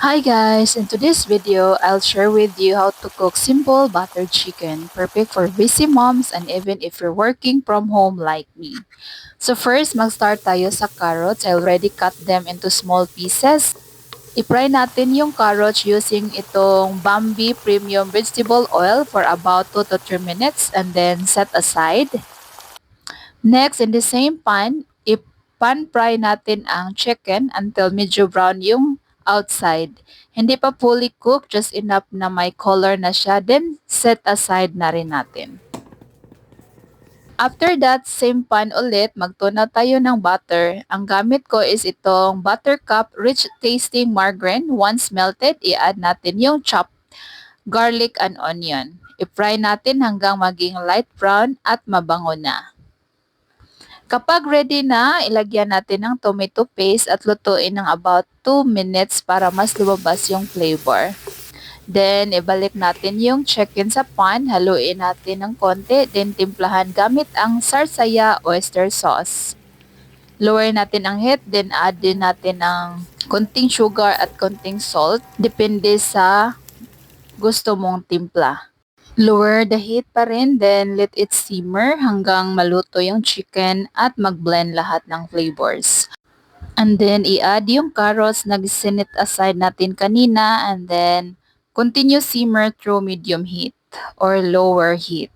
Hi guys, in today's video, I'll share with you how to cook simple buttered chicken, perfect for busy moms and even if you're working from home like me. So first, mag-start tayo sa carrots. I already cut them into small pieces. I-fry natin yung carrots using itong Bambi Premium Vegetable Oil for about 2 to 3 minutes and then set aside. Next, in the same pan, pan fry natin ang chicken until medyo brown yung outside. Hindi pa fully cooked, just enough na may color na siya. Then, set aside na rin natin. After that, same pan ulit, magtuna tayo ng butter. Ang gamit ko is itong Buttercup Rich Tasting Margarine. Once melted, i-add natin yung chopped garlic and onion. I-fry natin hanggang maging light brown at mabango na. Kapag ready na, ilagyan natin ng tomato paste at lutuin ng about 2 minutes para mas lumabas yung flavor. Then, ibalik natin yung chicken sa pan, haluin natin ng konti, then timplahan gamit ang sarsaya oyster sauce. Lower natin ang heat, then add din natin ng konting sugar at konting salt, depende sa gusto mong timpla. Lower the heat pa rin, then let it simmer hanggang maluto yung chicken at mag-blend lahat ng flavors. And then, i-add yung carrots na sinit aside natin kanina and then continue simmer through medium heat or lower heat.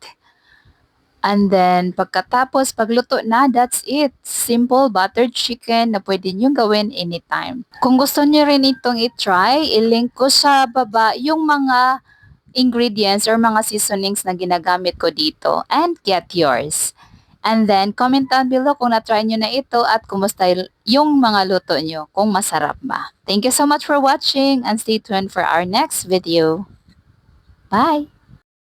And then, pagkatapos, pagluto na, that's it. Simple buttered chicken na pwede nyo gawin anytime. Kung gusto nyo rin itong i-try, i-link ko sa baba yung mga ingredients or mga seasonings na ginagamit ko dito and get yours. And then, comment down below kung na-try nyo na ito at kumusta yung mga luto nyo, kung masarap ba. Thank you so much for watching and stay tuned for our next video. Bye!